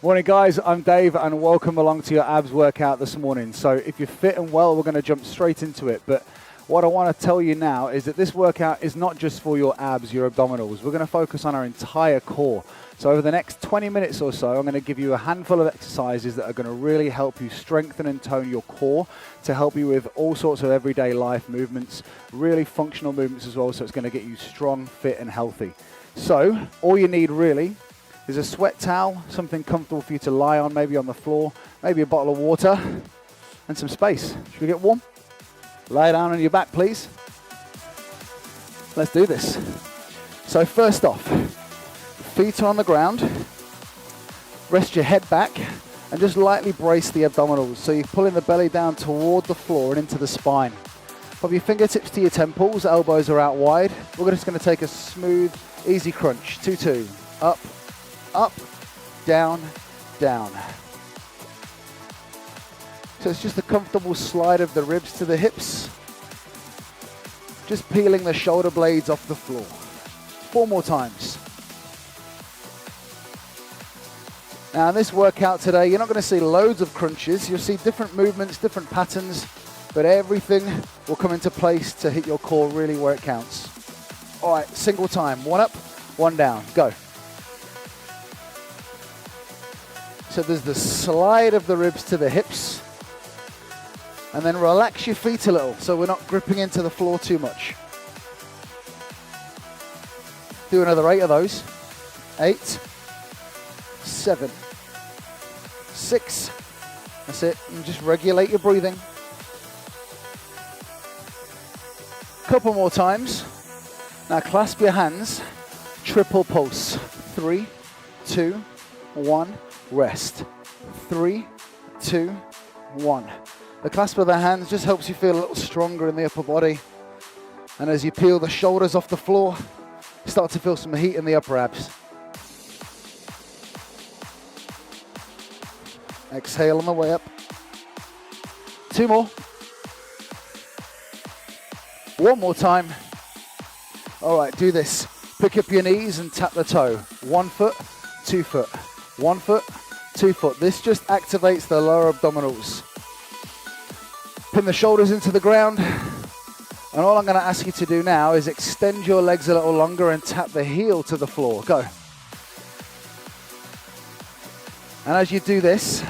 Morning guys, I'm Dave and welcome along to your abs workout this morning. So if you're fit and well, we're going to jump straight into it. But what I want to tell you now is that this workout is not just for your abs, your abdominals. We're going to focus on our entire core. So over the next 20 minutes or so, I'm going to give you a handful of exercises that are going to really help you strengthen and tone your core to help you with all sorts of everyday life movements, really functional movements as well. So it's going to get you strong, fit and healthy. So all you need really is a sweat towel, something comfortable for you to lie on, maybe on the floor, maybe a bottle of water, and some space. Should we get warm? Lie down on your back, please. Let's do this. So first off, feet are on the ground, rest your head back, and just lightly brace the abdominals. So you're pulling the belly down toward the floor and into the spine. Pop your fingertips to your temples, elbows are out wide. We're just going to take a smooth, easy crunch. 2-2, up, up, down, down. So it's just a comfortable slide of the ribs to the hips. Just peeling the shoulder blades off the floor. 4 more times. Now in this workout today, you're not going to see loads of crunches. You'll see different movements, different patterns, but everything will come into place to hit your core really where it counts. All right, single time. 1 up, 1 down. Go. So there's the slide of the ribs to the hips. And then relax your feet a little so we're not gripping into the floor too much. Do another 8 of those. 8, 7, 6. That's it. And just regulate your breathing. Couple more times. Now clasp your hands. Triple pulse. 3, 2, 1. Rest. 3, 2, 1. The clasp of the hands just helps you feel a little stronger in the upper body. And as you peel the shoulders off the floor, you start to feel some heat in the upper abs. Exhale on the way up. 2 more. 1 more time. All right, do this. Pick up your knees and tap the toe. 1 foot, 2 foot. 1 foot, 2 foot. This just activates the lower abdominals. Pin the shoulders into the ground. And all I'm going to ask you to do now is extend your legs a little longer and tap the heel to the floor. Go. And as you do this,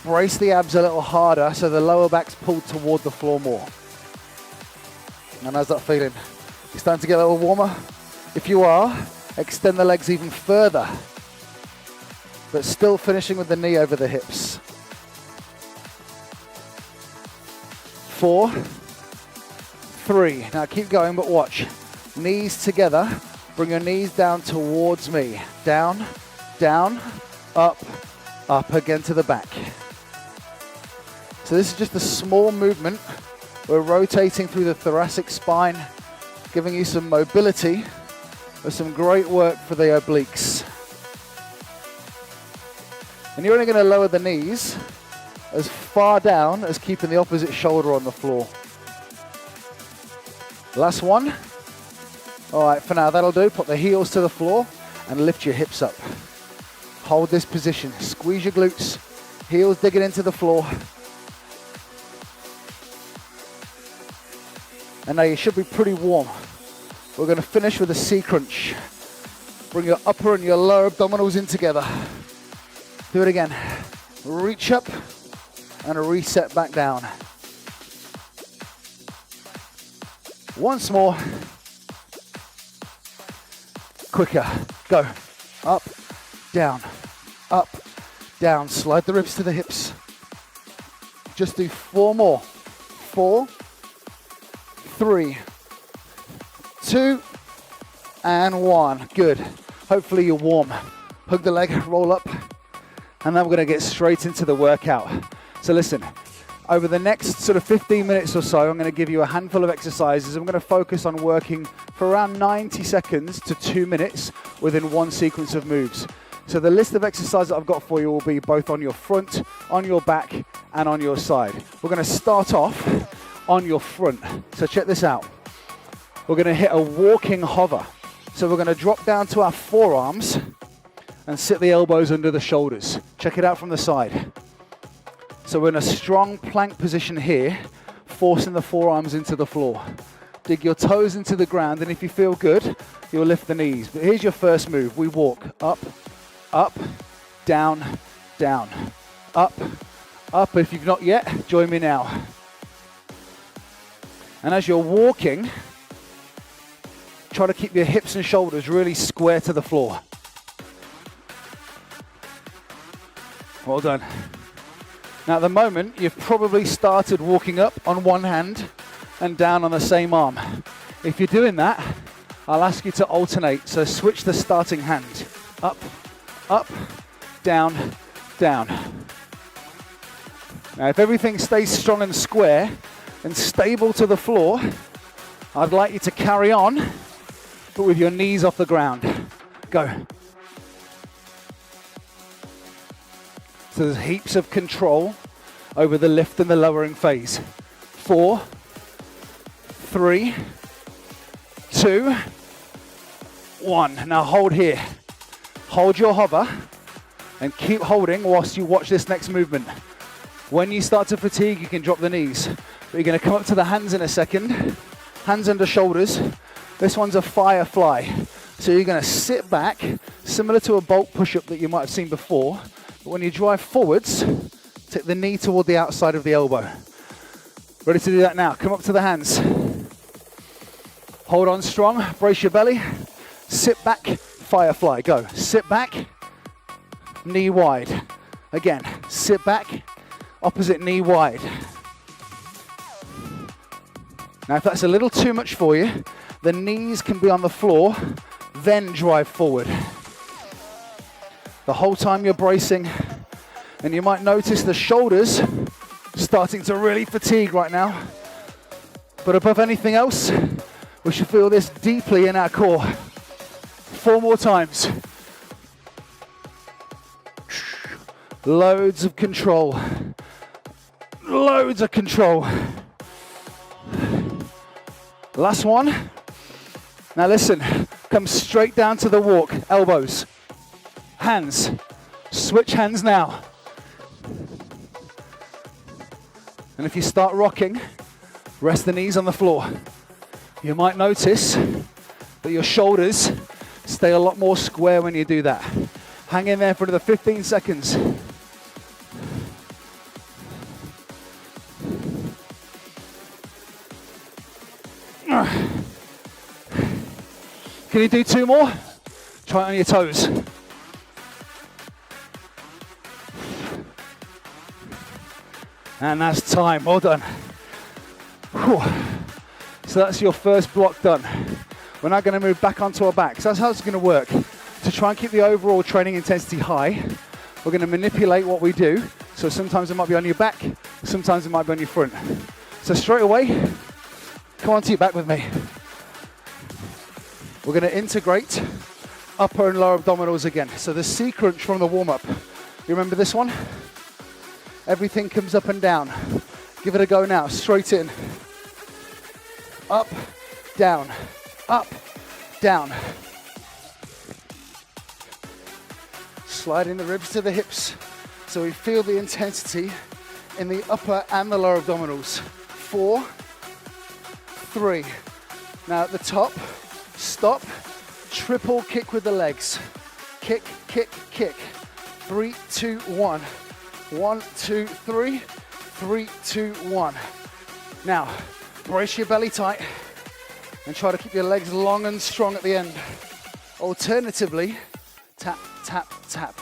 brace the abs a little harder so the lower back's pulled toward the floor more. And how's that feeling? It's time to get a little warmer. If you are, extend the legs even further, but still finishing with the knee over the hips. 4, 3. Now keep going, but watch. Knees together. Bring your knees down towards me. Down, down, up, up again to the back. So this is just a small movement. We're rotating through the thoracic spine, giving you some mobility with some great work for the obliques. And you're only going to lower the knees as far down as keeping the opposite shoulder on the floor. Last one. All right, for now that'll do. Put the heels to the floor and lift your hips up. Hold this position. Squeeze your glutes. Heels digging into the floor. And now you should be pretty warm. We're going to finish with a C crunch. Bring your upper and your lower abdominals in together. Do it again. Reach up and reset back down. Once more. Quicker. Go. Up, down, up, down. Slide the ribs to the hips. Just do 4 more. 4, 3, 2, and 1. Good. Hopefully you're warm. Hug the leg, roll up. And then we're going to get straight into the workout. So listen, over the next sort of 15 minutes or so, I'm going to give you a handful of exercises. I'm going to focus on working for around 90 seconds to 2 minutes within one sequence of moves. So the list of exercises that I've got for you will be both on your front, on your back, and on your side. We're going to start off on your front. So check this out. We're going to hit a walking hover. So we're going to drop down to our forearms and sit the elbows under the shoulders. Check it out from the side. So we're in a strong plank position here, forcing the forearms into the floor. Dig your toes into the ground, and if you feel good, you'll lift the knees. But here's your first move. We walk up, up, down, down, up, up. If you've not yet, join me now. And as you're walking, try to keep your hips and shoulders really square to the floor. Well done. Now at the moment, you've probably started walking up on one hand and down on the same arm. If you're doing that, I'll ask you to alternate. So switch the starting hand. Up, up, down, down. Now if everything stays strong and square and stable to the floor, I'd like you to carry on, but with your knees off the ground. Go. So there's heaps of control over the lift and the lowering phase. 4, 3, 2, 1. Now hold here. Hold your hover and keep holding whilst you watch this next movement. When you start to fatigue, you can drop the knees. But you're going to come up to the hands in a second. Hands under shoulders. This one's a firefly. So you're going to sit back, similar to a bolt push-up that you might have seen before. But when you drive forwards, take the knee toward the outside of the elbow. Ready to do that now. Come up to the hands. Hold on strong. Brace your belly. Sit back. Firefly. Go. Sit back. Knee wide. Again. Sit back. Opposite knee wide. Now if that's a little too much for you, the knees can be on the floor, then drive forward. The whole time you're bracing, and you might notice the shoulders starting to really fatigue right now. But above anything else, we should feel this deeply in our core. 4 more times. Loads of control. Loads of control. Last one. Now listen, come straight down to the walk. Elbows. Hands. Switch hands now. And if you start rocking, rest the knees on the floor. You might notice that your shoulders stay a lot more square when you do that. Hang in there for another 15 seconds. Can you do 2 more? Try it on your toes. And that's time. Well done. Whew. So that's your first block done. We're now going to move back onto our backs. That's how it's going to work. To try and keep the overall training intensity high, we're going to manipulate what we do. So sometimes it might be on your back, sometimes it might be on your front. So straight away, come onto your back with me. We're going to integrate upper and lower abdominals again. So the C crunch from the warm-up. You remember this one? Everything comes up and down. Give it a go now. Straight in. Up, down. Up, down. Sliding the ribs to the hips so we feel the intensity in the upper and the lower abdominals. 4, 3. Now at the top, stop. Triple kick with the legs. Kick, kick, kick. 3, 2, 1. 1, 2, 3. 3, 2, 1. Now, brace your belly tight and try to keep your legs long and strong at the end. Alternatively, tap, tap, tap.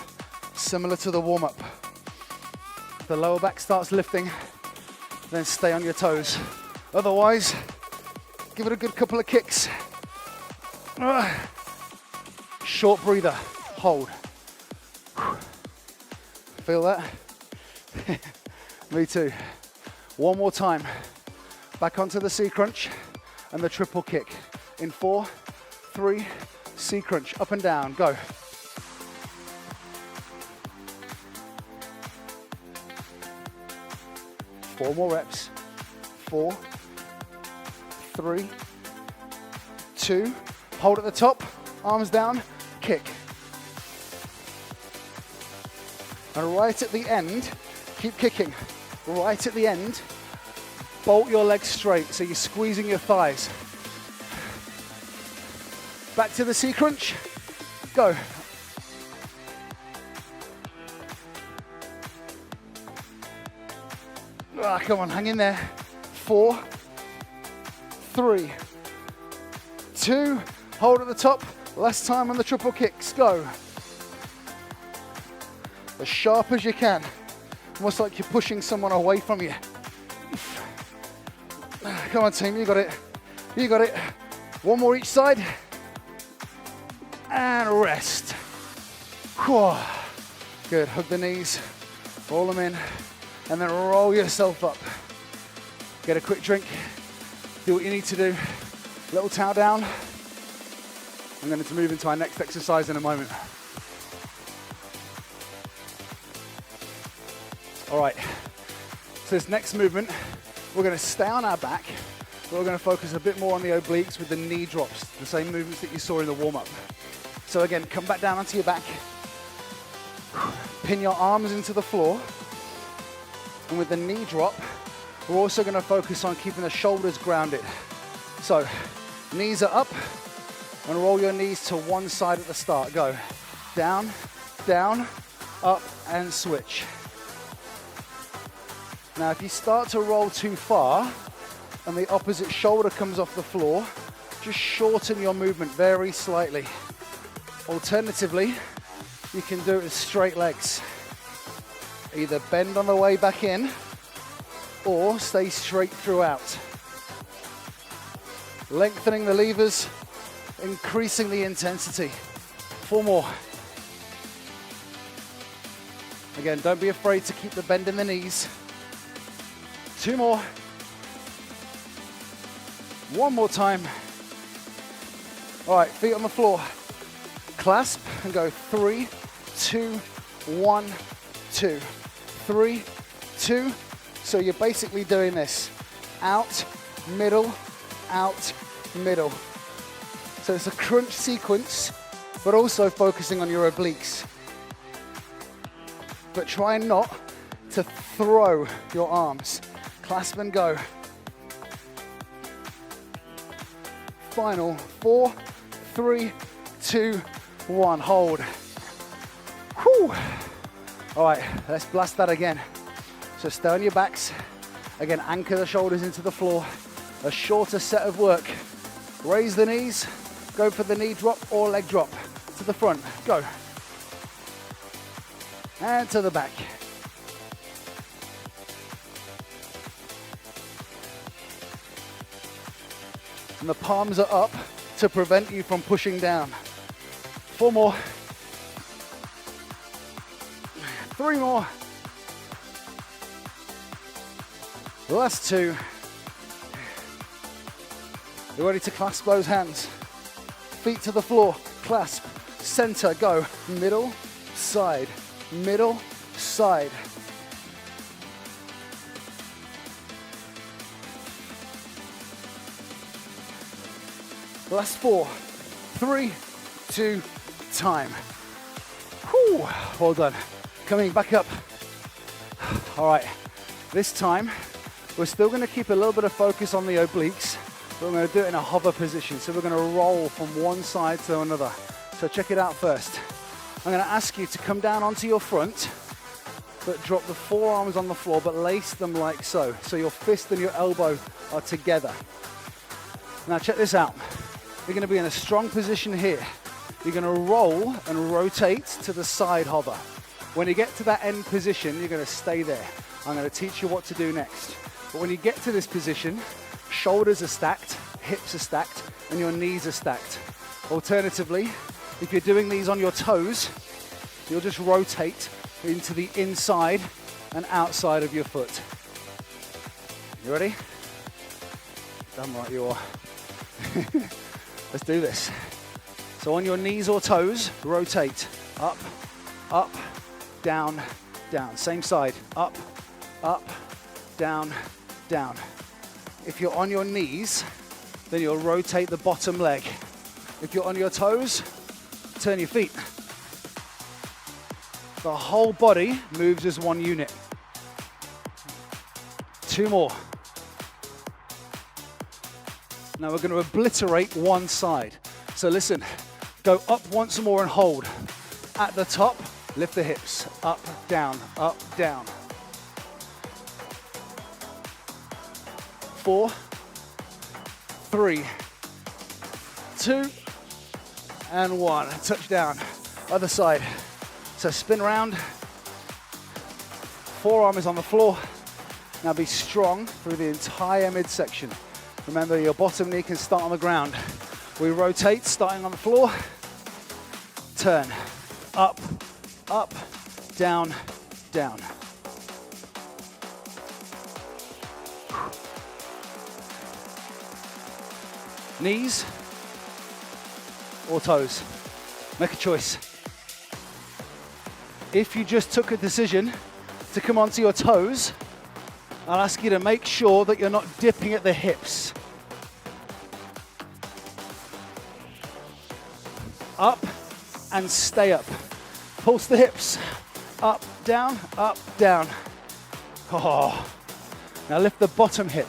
Similar to the warm-up. The lower back starts lifting, then stay on your toes. Otherwise, give it a good couple of kicks. Short breather, hold. Feel that? Me too. One more time. Back onto the C crunch and the triple kick. In 4, 3, C crunch, up and down, go. Four more reps. 4, 3, 2, hold at the top, arms down, kick. And right at the end, keep kicking. Right at the end, bolt your legs straight, so you're squeezing your thighs. Back to the C crunch, go. Come on, hang in there. 4, 3, 2, hold at the top. Last time on the triple kicks, go. As sharp as you can. Almost like you're pushing someone away from you. Come on team, you got it. You got it. One more each side. And rest. Good, hug the knees, roll them in, and then roll yourself up. Get a quick drink, do what you need to do. Little towel down. I'm going to move into our next exercise in a moment. All right, so this next movement, we're going to stay on our back, but we're going to focus a bit more on the obliques with the knee drops, the same movements that you saw in the warm-up. So again, come back down onto your back, pin your arms into the floor, and with the knee drop, we're also going to focus on keeping the shoulders grounded. So, knees are up, and roll your knees to one side at the start. Go down, down, up, and switch. Now, if you start to roll too far, and the opposite shoulder comes off the floor, just shorten your movement very slightly. Alternatively, you can do it with straight legs. Either bend on the way back in, or stay straight throughout. Lengthening the levers, increasing the intensity. 4 more. Again, don't be afraid to keep the bend in the knees. 2 more. 1 more time. All right, feet on the floor. Clasp and go 3, 2, 1, 2. 3, 2. So you're basically doing this. Out, middle, out, middle. So it's a crunch sequence, but also focusing on your obliques. But try not to throw your arms. Clasp and go. Final 4, 3, 2, 1. Hold. Whew. All right, let's blast that again. So stay on your backs. Again, anchor the shoulders into the floor. A shorter set of work. Raise the knees. Go for the knee drop or leg drop. To the front. Go. And to the back. And the palms are up to prevent you from pushing down. 4 more. 3 more. Last 2. You're ready to clasp those hands. Feet to the floor, clasp, center, go. Middle, side, middle, side. Last 4, 3, 2, time. Whew, well done. Coming back up. All right, this time, we're still gonna keep a little bit of focus on the obliques, but we're gonna do it in a hover position. So we're gonna roll from one side to another. So check it out first. I'm gonna ask you to come down onto your front, but drop the forearms on the floor, but lace them like so. So your fist and your elbow are together. Now check this out. You're gonna be in a strong position here. You're gonna roll and rotate to the side hover. When you get to that end position, you're gonna stay there. I'm gonna teach you what to do next. But when you get to this position, shoulders are stacked, hips are stacked, and your knees are stacked. Alternatively, if you're doing these on your toes, you'll just rotate into the inside and outside of your foot. You ready? Damn right you are. Let's do this. So on your knees or toes, rotate. Up, up, down, down. Same side. Up, up, down, down. If you're on your knees, then you'll rotate the bottom leg. If you're on your toes, turn your feet. The whole body moves as one unit. 2 more. Now we're going to obliterate one side. So listen, go up once more and hold. At the top, lift the hips. Up, down, up, down. 4, 3, 2, and 1. Touch down. Other side. So spin round. Forearm is on the floor. Now be strong through the entire midsection. Remember, your bottom knee can start on the ground. We rotate, starting on the floor. Turn. Up, up, down, down. Knees or toes. Make a choice. If you just took a decision to come onto your toes, I'll ask you to make sure that you're not dipping at the hips. Up and stay up. Pulse the hips. Up, down, up, down. Oh. Now lift the bottom hip.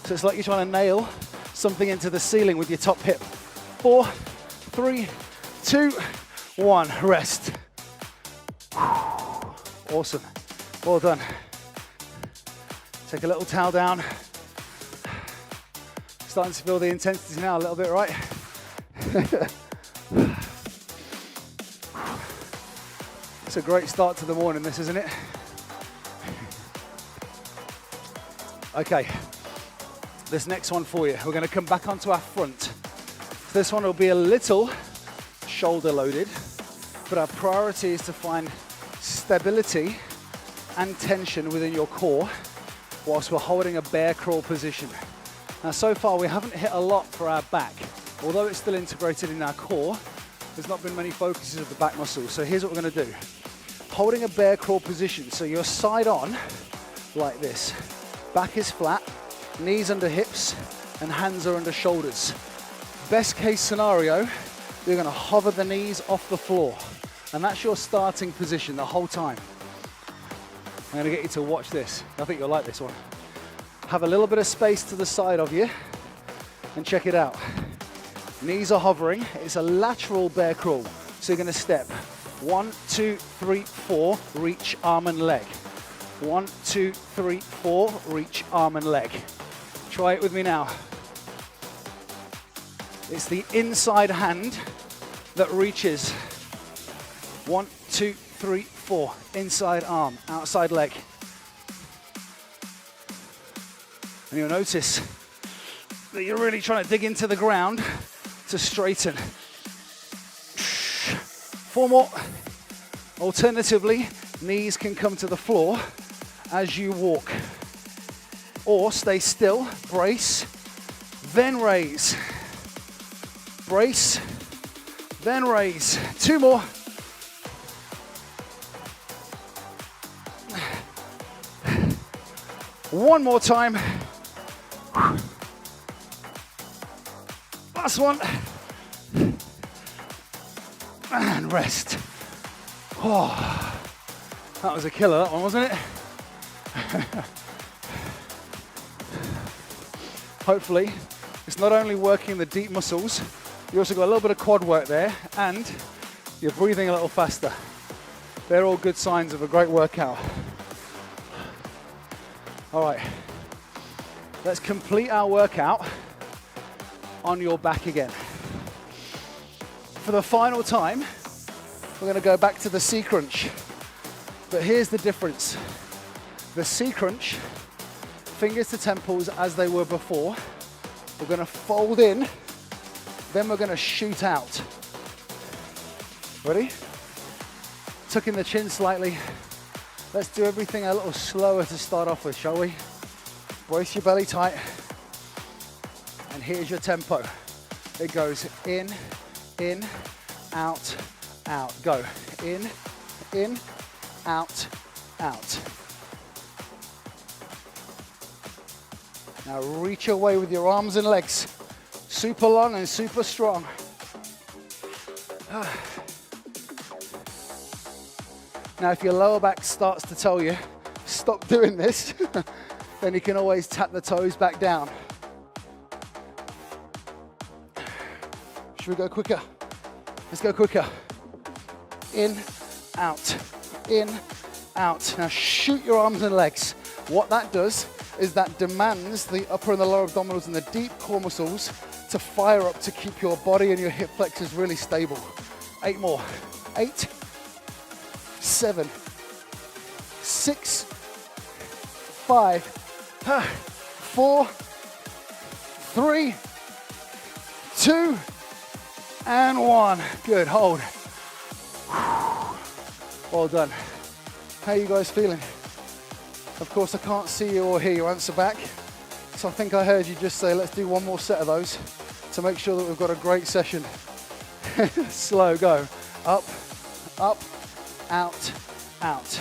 So it's like you're trying to nail something into the ceiling with your top hip. 4, 3, 2, 1. Rest. Awesome. Well done. Take a little towel down. Starting to feel the intensity now a little bit, right? It's a great start to the morning, this, isn't it? Okay, this next one for you. We're going to come back onto our front. This one will be a little shoulder loaded, but our priority is to find stability and tension within your core whilst we're holding a bear crawl position. Now, so far we haven't hit a lot for our back. Although it's still integrated in our core, there's not been many focuses of the back muscles. So here's what we're going to do. Holding a bear crawl position, so you're side on like this. Back is flat, knees under hips, and hands are under shoulders. Best case scenario, you're going to hover the knees off the floor. And that's your starting position the whole time. I'm going to get you to watch this. I think you'll like this one. Have a little bit of space to the side of you and check it out. Knees are hovering. It's a lateral bear crawl. So you're going to step 1, 2, 3, 4, reach arm and leg. 1, 2, 3, 4, reach arm and leg. Try it with me now. It's the inside hand that reaches. 1, 2, 3, 4. Inside arm, outside leg. And you'll notice that you're really trying to dig into the ground to straighten. 4 more. Alternatively, knees can come to the floor as you walk. Or stay still, brace, then raise. Brace, then raise. 2 more. One more time. Last one. And rest. Oh, that was a killer, that one, wasn't it? Hopefully, it's not only working the deep muscles, you also got a little bit of quad work there, and you're breathing a little faster. They're all good signs of a great workout. All right, let's complete our workout on your back again. For the final time, we're going to go back to the C crunch. But here's the difference. The C crunch, fingers to temples as they were before. We're going to fold in, then we're going to shoot out. Ready? Tuck in the chin slightly. Let's do everything a little slower to start off with, shall we? Brace your belly tight. And here's your tempo. It goes in, out, out. Go. In, out, out. Now reach away with your arms and legs. Super long and super strong. Now, if your lower back starts to tell you, stop doing this, then you can always tap the toes back down. Should we go quicker? Let's go quicker. In, out, in, out. Now shoot your arms and legs. What that does is that demands the upper and the lower abdominals and the deep core muscles to fire up to keep your body and your hip flexors really stable. 8 more. 8, 7, 6, 5, 4, 3, 2, and 1. Good, hold. Well done. How are you guys feeling? Of course, I can't see you or hear your answer back, so I think I heard you just say, let's do one more set of those to make sure that we've got a great session. Slow, go. Up, up, out, out.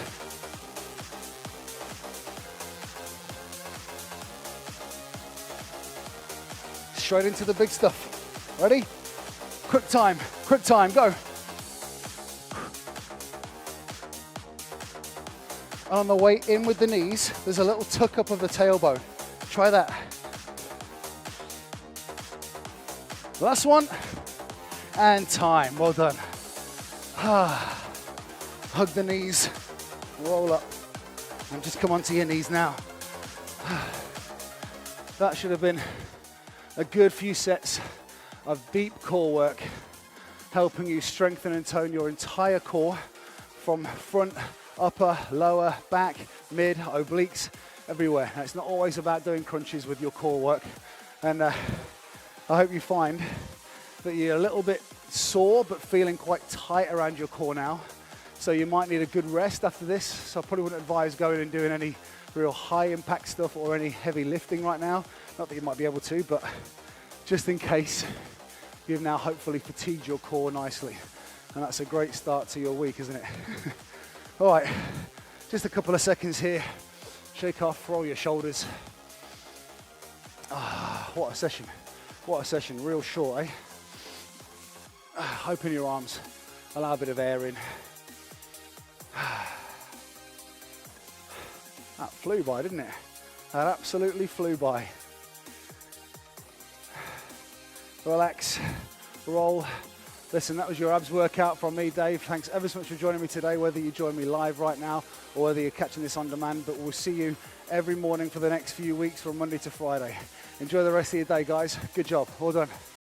Straight into the big stuff. Ready? Quick time, go. And on the way in with the knees, there's a little tuck up of the tailbone. Try that. Last one. And time, well done. Hug the knees, roll up, and just come onto your knees now. That should have been a good few sets of deep core work, helping you strengthen and tone your entire core from front, upper, lower, back, mid, obliques, everywhere. Now, it's not always about doing crunches with your core work, and I hope you find that you're a little bit sore but feeling quite tight around your core now. So you might need a good rest after this. So I probably wouldn't advise going and doing any real high impact stuff or any heavy lifting right now. Not that you might be able to, but just in case, you've now hopefully fatigued your core nicely. And that's a great start to your week, isn't it? All right, just a couple of seconds here. Shake off, roll your shoulders. What a session. What a session, real short, eh? Open your arms, allow a bit of air in. That flew by, didn't it? That absolutely flew by. Relax, roll. Listen, that was your abs workout from me, Dave. Thanks ever so much for joining me today, whether you join me live right now or whether you're catching this on demand. But we'll see you every morning for the next few weeks from Monday to Friday. Enjoy the rest of your day, guys. Good job. Well done.